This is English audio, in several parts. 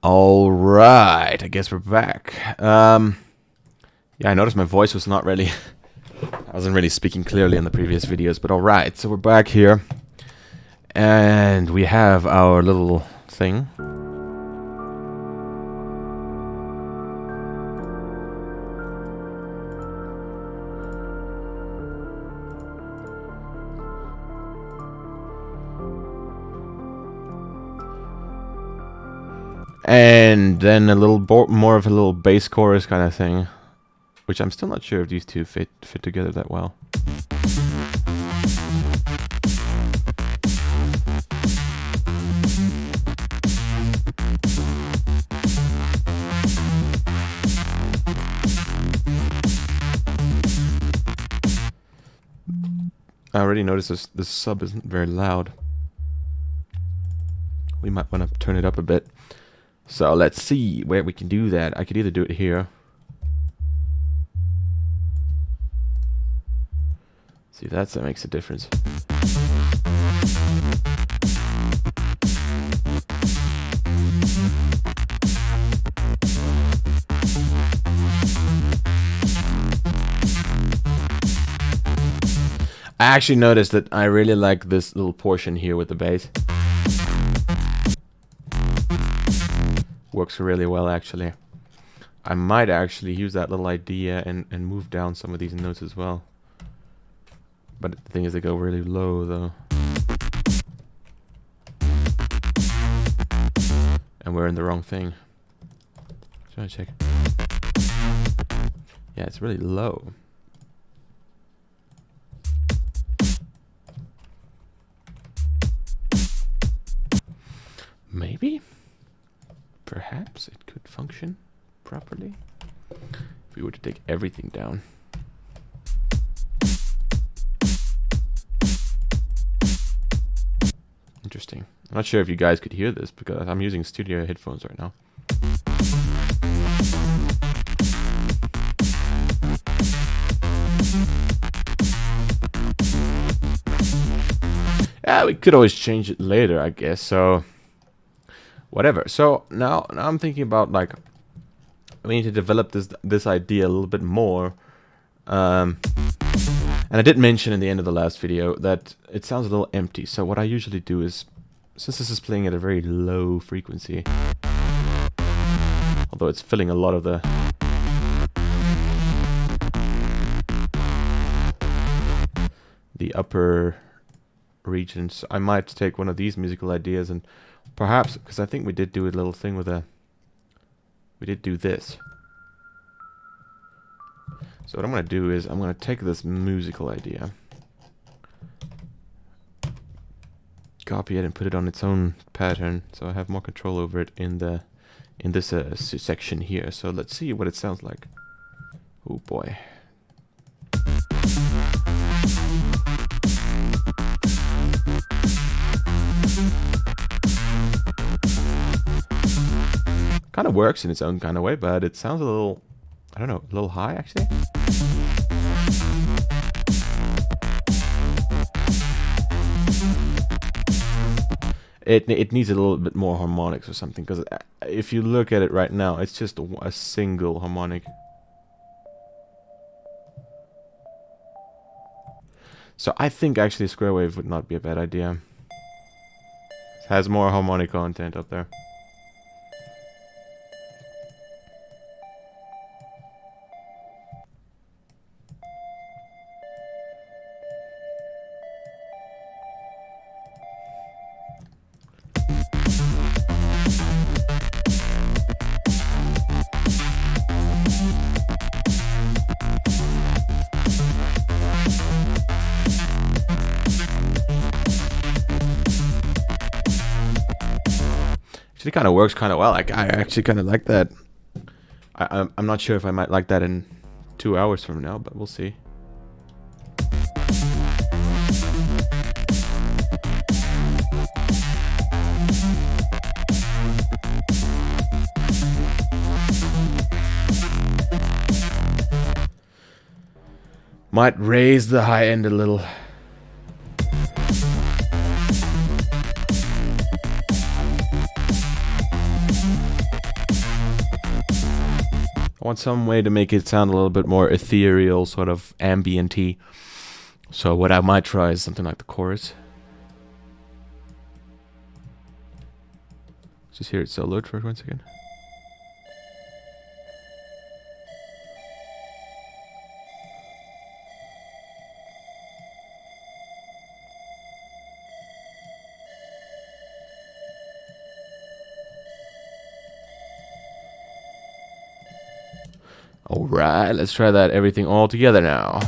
All right, I guess we're back. Yeah, I noticed my voice was not really... I wasn't really speaking clearly in the previous videos, but all right, so we're back here. And we have our little thing. And then a little more of a little bass chorus kind of thing, which I'm still not sure if these two fit together that well. I already noticed this sub isn't very loud. We might want to turn it up a bit. So let's see where we can do that. I could either do it here. See if that makes a difference. I actually noticed that I really like this little portion here with the bass. Works really well, actually. I might actually use that little idea and move down some of these notes as well. But the thing is, they go really low, though. And we're in the wrong thing. Trying to check. Yeah, it's really low. Maybe? Perhaps it could function properly if we were to take everything down. Interesting. I'm not sure if you guys could hear this because I'm using studio headphones right now. Yeah, we could always change it later, I guess. So whatever. So now I'm thinking about, like, we need to develop this idea a little bit more. And I did mention in the end of the last video that it sounds a little empty. So what I usually do is, since this is playing at a very low frequency, although it's filling a lot of the upper regions, I might take one of these musical ideas and perhaps, because I think we did do a little thing with we did do this. So what I'm going to do is I'm going to take this musical idea, copy it and put it on its own pattern, so I have more control over it in this section here. So let's see what it sounds like. Oh boy. Kind of works in its own kind of way, but it sounds a little, I don't know, a little high actually. It needs a little bit more harmonics or something, because if you look at it right now, it's just a single harmonic. So I think actually square wave would not be a bad idea. It has more harmonic content up there. Actually kind of works kind of well. I actually kind of like that. I'm not sure if I might like that in 2 hours from now, but we'll see. Might raise the high end a little. I want some way to make it sound a little bit more ethereal, sort of ambient-y. So what I might try is something like the chorus. Just hear it soloed for 1 second. Alright, let's try that everything all together now.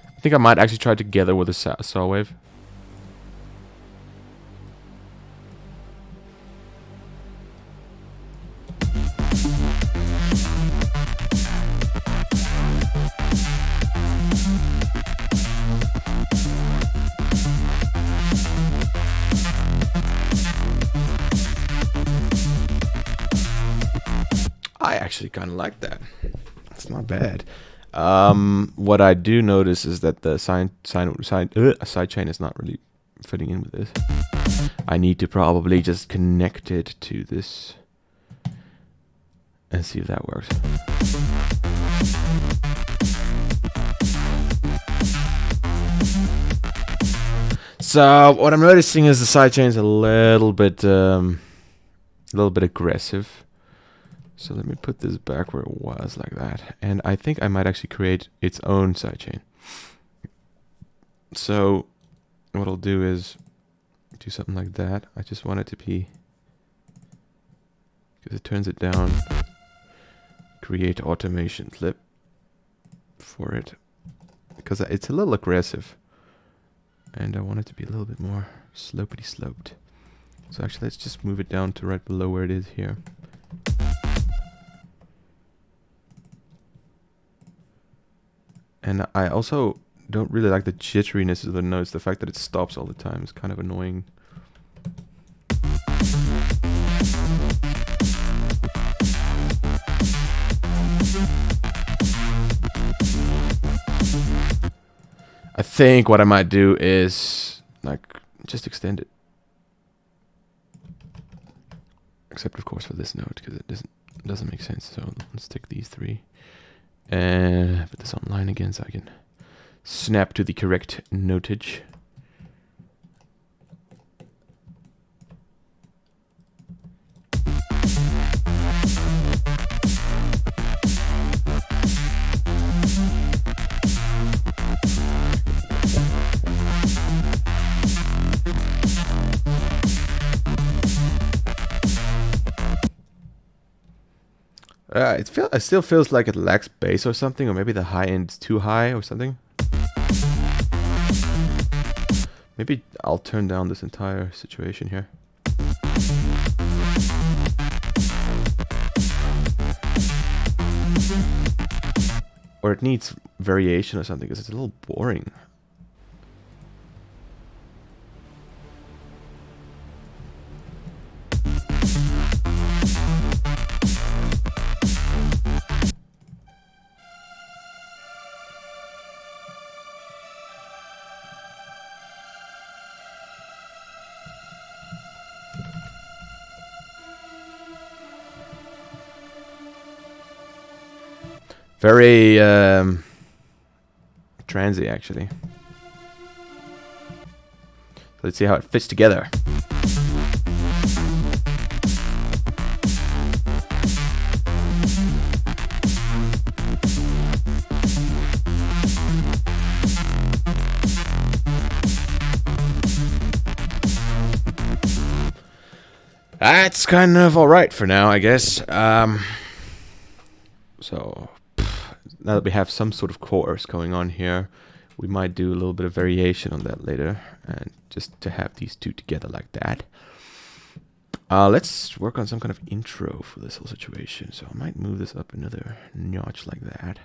I think I might actually try together with a saw wave. I actually kind of like that. It's not bad. What I do notice is that the sidechain is not really fitting in with this. I need to probably just connect it to this and see if that works. So what I'm noticing is the sidechain is a little bit aggressive. So let me put this back where it was, like that. And I think I might actually create its own sidechain. So what I'll do is do something like that. I just want it to be, because it turns it down, create automation clip for it, because it's a little aggressive. And I want it to be a little bit more slopey sloped. So actually let's just move it down to right below where it is here. And I also don't really like the jitteriness of the notes. The fact that it stops all the time is kind of annoying. I think what I might do is like just extend it. Except of course for this note, because it doesn't make sense. So let's take these three. And put this online again so I can snap to the correct notage. It still feels like it lacks bass or something, or maybe the high end's too high or something. Maybe I'll turn down this entire situation here. Or it needs variation or something, because it's a little boring. Very transy, actually. Let's see how it fits together. That's kind of alright for now, I guess. So now that we have some sort of chorus going on here, we might do a little bit of variation on that later, and just to have these two together like that. Let's work on some kind of intro for this whole situation. So I might move this up another notch like that.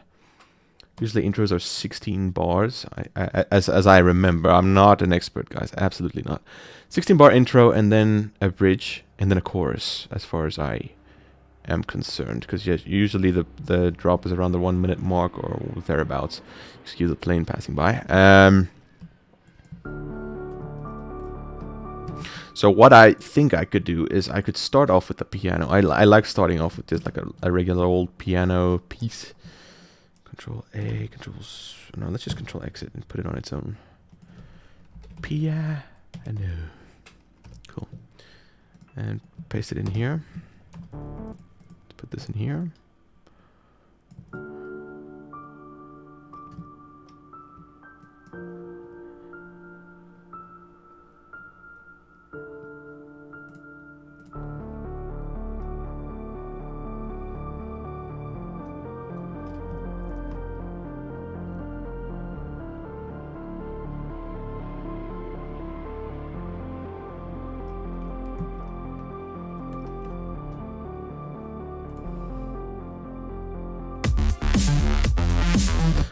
Usually intros are 16 bars, as I remember. I'm not an expert, guys, absolutely not. 16 bar intro, and then a bridge, and then a chorus, as far as I am concerned, because yes, usually the drop is around the 1 minute mark or thereabouts. Excuse the plane passing by. So what I think I could do is I could start off with the piano. I like starting off with just like a regular old piano piece. Control A, no, let's just Control Exit and put it on its own. Piano. Cool. And paste it in here. Let's put this in here.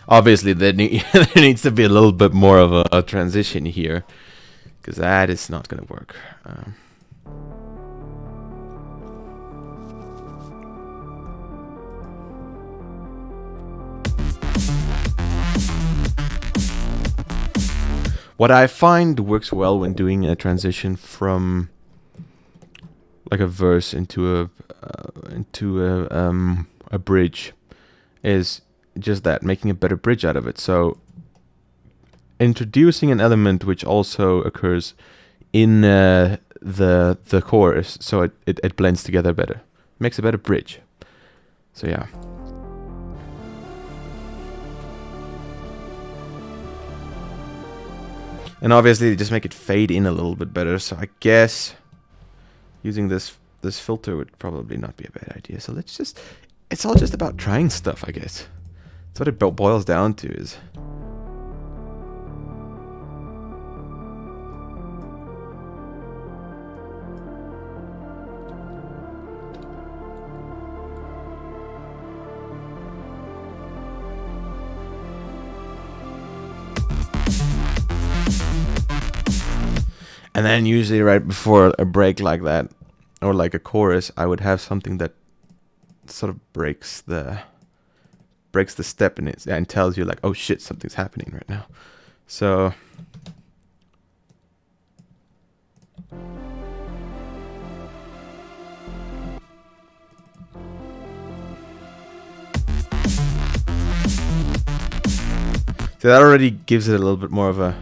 Obviously, there needs to be a little bit more of a transition here, because that is not going to work. What I find works well when doing a transition from like a verse into a bridge is just that, making a better bridge out of it. So introducing an element which also occurs in the chorus, so it blends together better, makes a better bridge. So yeah. And obviously just make it fade in a little bit better. So I guess using this filter would probably not be a bad idea. So let's just, it's all just about trying stuff, I guess. That's what it boils down to is. And then usually right before a break like that, or like a chorus, I would have something that sort of breaks the step in it and tells you like, oh shit, something's happening right now. So that already gives it a little bit more of a,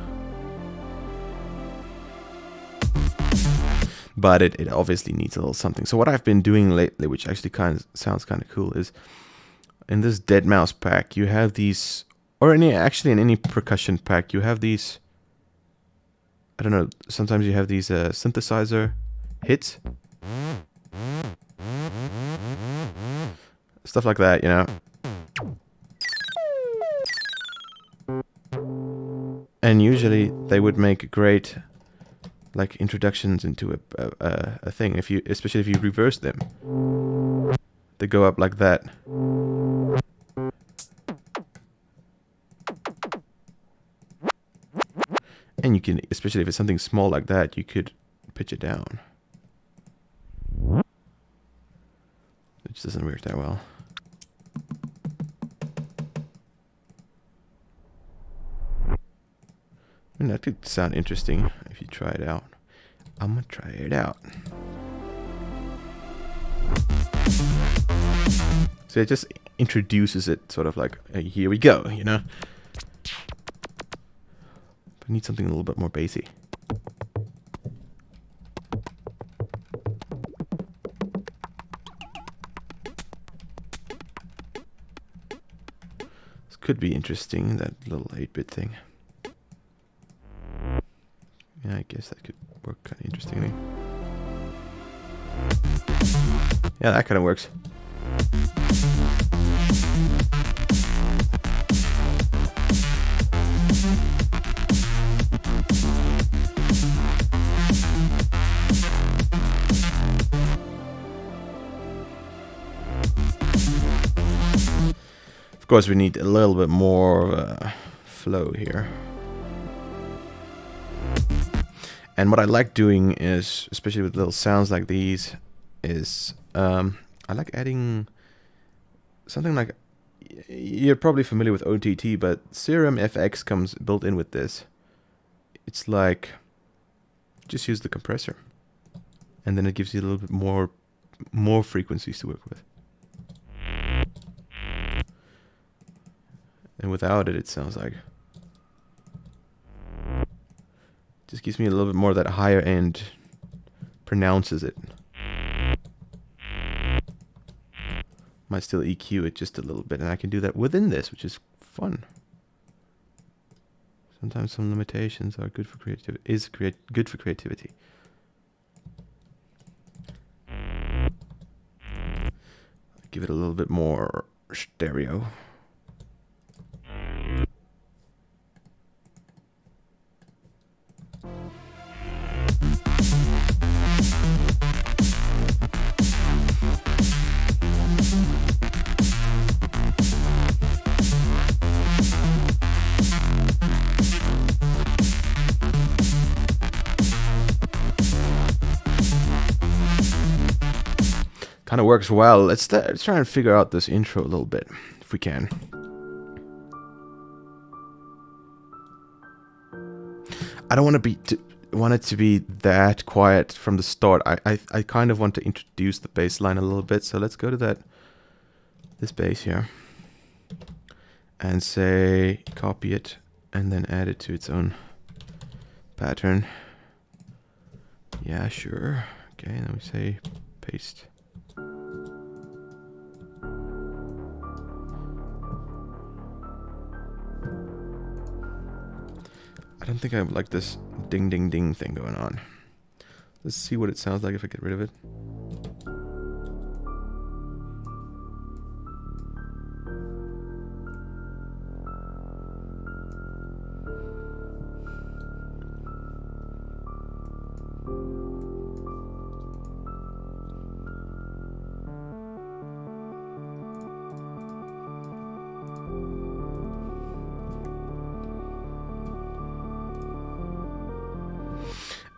but it obviously needs a little something. So what I've been doing lately, which actually sounds kind of cool, is in this Dead Mouse pack, you have these, or in any percussion pack, you have these, I don't know, sometimes you have these synthesizer hits. Stuff like that, you know. And usually they would make great like introductions into a thing, especially if you reverse them. They go up like that. And you can, especially if it's something small like that, you could pitch it down. Which doesn't work that well. I mean, that could sound interesting if you try it out. I'm gonna try it out. So it just introduces it, sort of like, hey, here we go, you know? But I need something a little bit more bassy. This could be interesting, that little 8-bit thing. Yeah, I guess that could work kind of interestingly. Yeah, that kind of works. Of course, we need a little bit more flow here. And what I like doing is, especially with little sounds like these, is I like adding something like, you're probably familiar with OTT, but Serum FX comes built in with this. It's like, just use the compressor. and then it gives you a little bit more frequencies to work with. And without it, it sounds like just gives me a little bit more of that higher end, pronounces it. Might still EQ it just a little bit, and I can do that within this, which is fun. Sometimes some limitations are good for creativity. Good for creativity. Give it a little bit more stereo. Kind of works well. Let's try and figure out this intro a little bit, if we can. I don't want it to be that quiet from the start. I kind of want to introduce the bass line a little bit. So let's go to this bass here and say copy it and then add it to its own pattern. Yeah, sure. Okay, and then we say paste. I don't think I like this ding ding ding thing going on. Let's see what it sounds like if I get rid of it.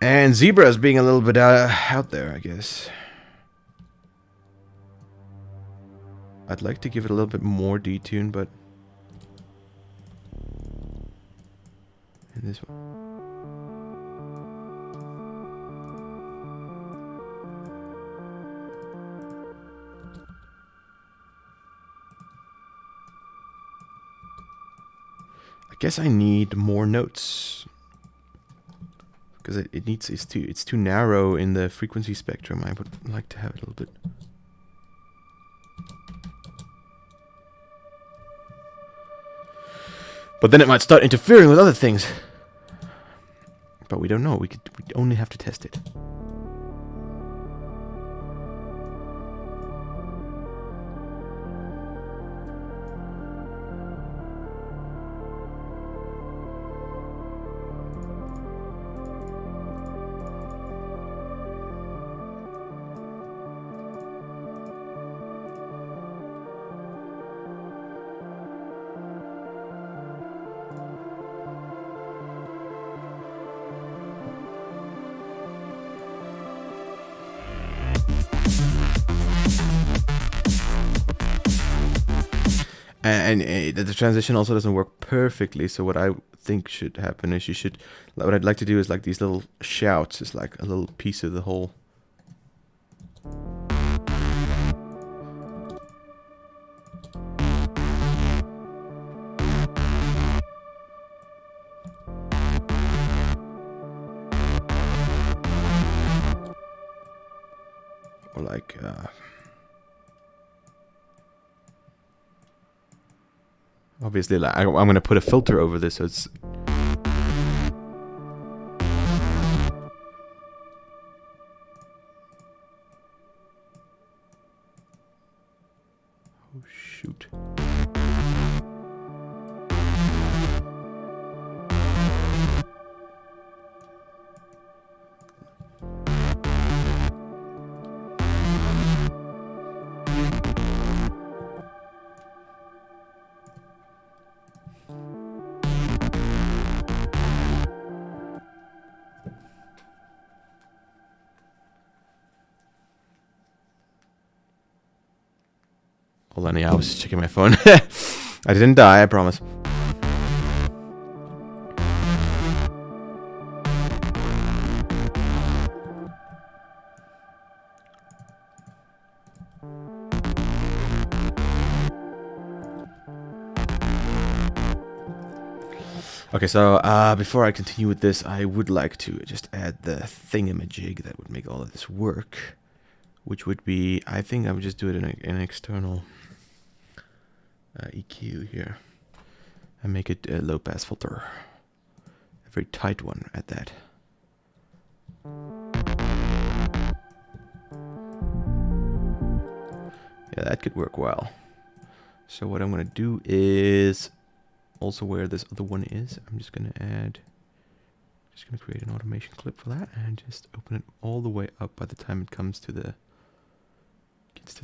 And Zebra's being a little bit out there, I guess. I'd like to give it a little bit more detune, but in this one. I guess I need more notes. Because it's too narrow in the frequency spectrum. I would like to have it a little bit. But then it might start interfering with other things. But we don't know. We only have to test it. And the transition also doesn't work perfectly. So what I think should happen is what I'd like to do is like these little shouts is like a little piece of the whole. Or like, obviously, like, I'm going to put a filter over this, so it's... Oh, shoot. Hold on, yeah, I was just checking my phone. I didn't die, I promise. Okay, so before I continue with this, I would like to just add the thingamajig that would make all of this work, which would be, I think I would just do it in an external EQ here and make it a low pass filter, a very tight one at that. Yeah, that could work well. So what I'm gonna do is also where this other one is, I'm just gonna create an automation clip for that and just open it all the way up by the time it comes to the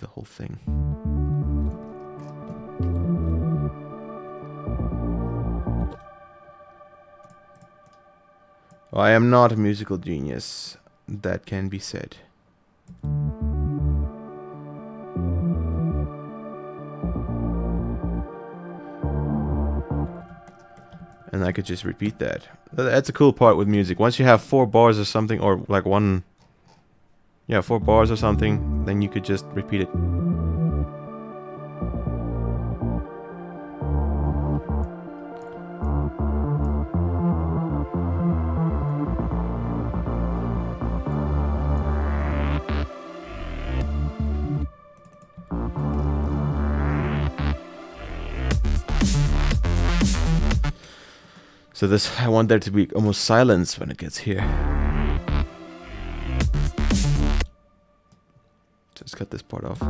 whole thing. Well, I am not a musical genius, that can be said. And I could just repeat that. That's a cool part with music. Once you have 4 bars or something, or like 4 bars or something, then you could just repeat it. So this, I want there to be almost silence when it gets here. Just cut this part off.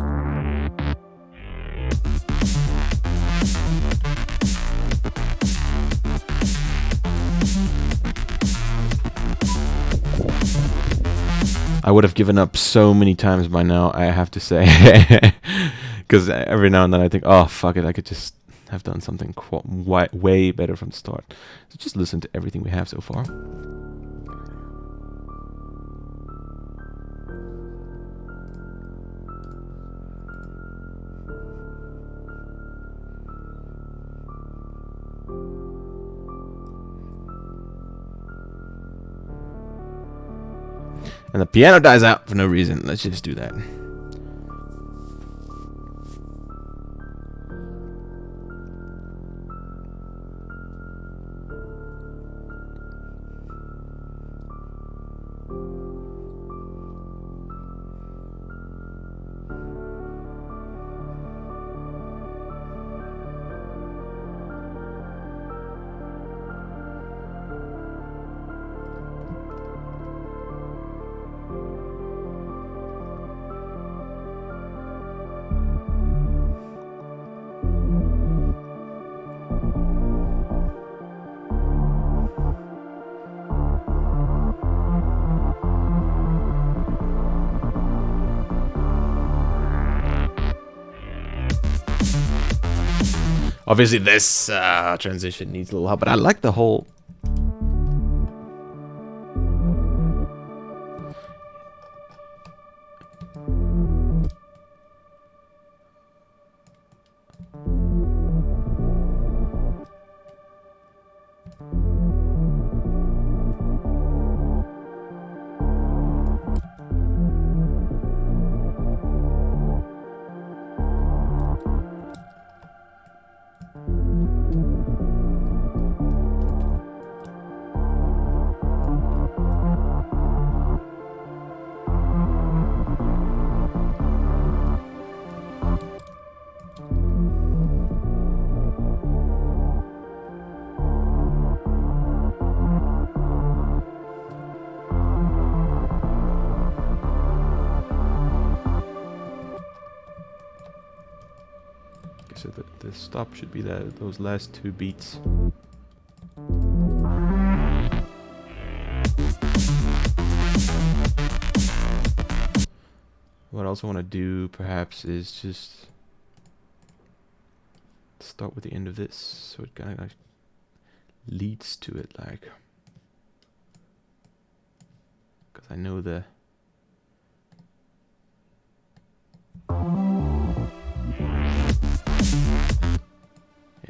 I would have given up so many times by now, I have to say. Because every now and then I think, oh, fuck it, I could just have done something way better from the start. So just listen to everything we have so far. And the piano dies out for no reason. Let's just do that. Obviously, this transition needs a little help, but I like the whole... So the stop should be those last 2 beats. What I also want to do perhaps is just start with the end of this, so it kind of like leads to it, like, because I know the...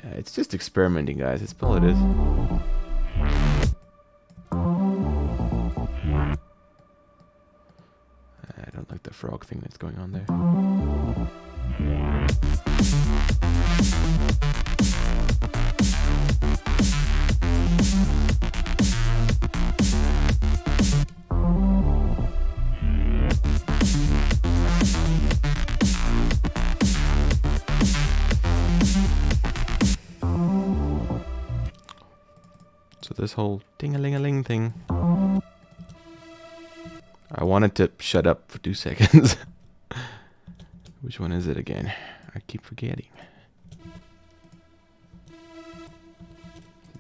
Yeah, it's just experimenting, guys. That's all it is. I don't like the frog thing that's going on there. this whole ding-a-ling-a-ling thing. I wanted to shut up for 2 seconds. Which one is it again? I keep forgetting.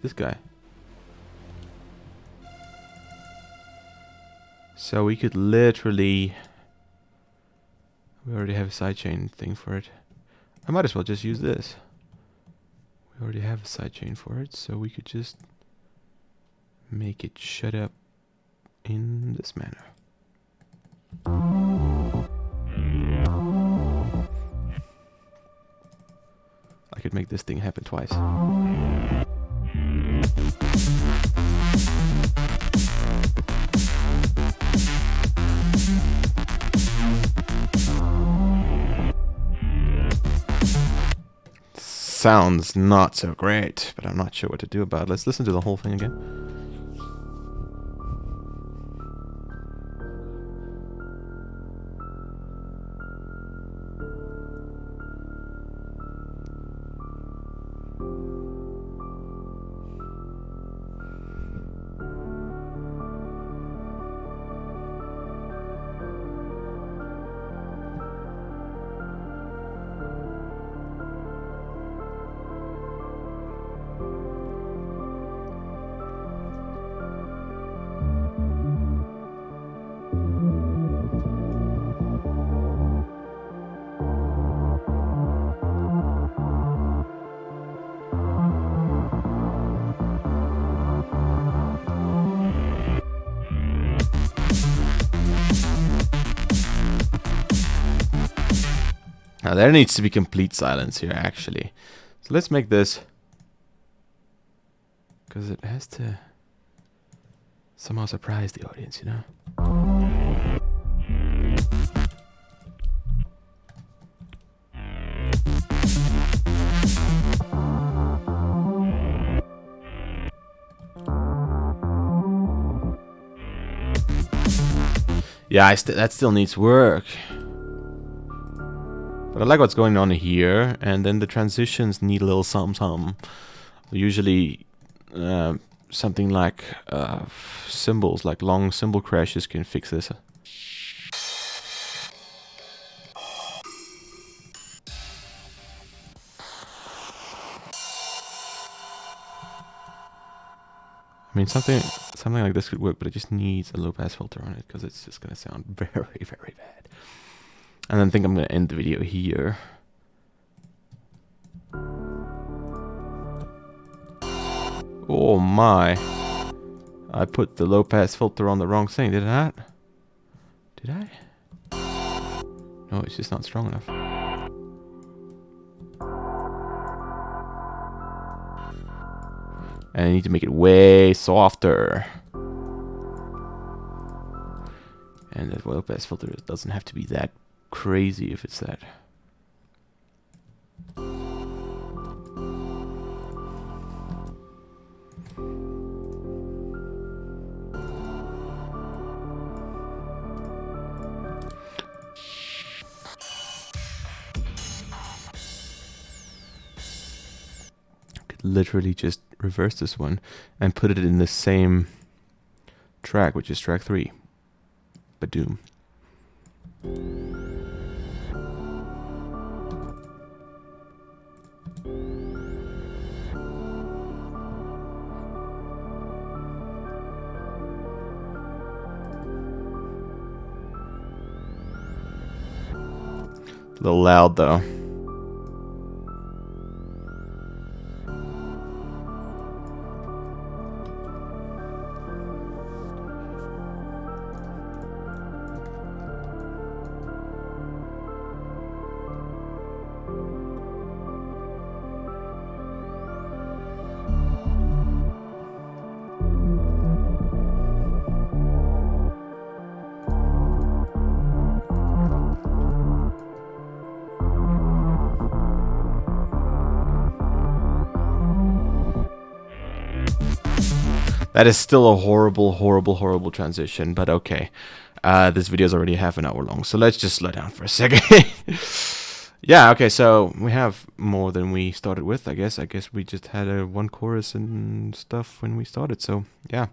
This guy. So we could literally... We already have a sidechain thing for it. I might as well just use this. We already have a sidechain for it, so we could just make it shut up in this manner. I could make this thing happen twice. Sounds not so great, but I'm not sure what to do about it. Let's listen to the whole thing again. Now there needs to be complete silence here, actually. So let's make this, because it has to somehow surprise the audience, you know? Yeah, that still needs work. But I like what's going on here, and then the transitions need a little some. Usually something like cymbals, like long cymbal crashes can fix this. I mean, something like this could work, but it just needs a low pass filter on it, because it's just gonna sound very, very bad. And then I think I'm going to end the video here. Oh my. I put the low pass filter on the wrong thing, did I not? Did I? No, it's just not strong enough. And I need to make it way softer. And the low pass filter doesn't have to be that crazy if it's that. Could literally just reverse this one and put it in the same track, which is track 3. Badoom. A little loud though. That is still a horrible, horrible, horrible transition, but okay. This video is already half an hour long, so let's just slow down for a second. Yeah, okay, so we have more than we started with, I guess. I guess we just had a one chorus and stuff when we started. So, yeah.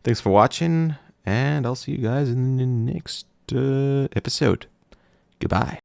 Thanks for watching, and I'll see you guys in the next episode. Goodbye.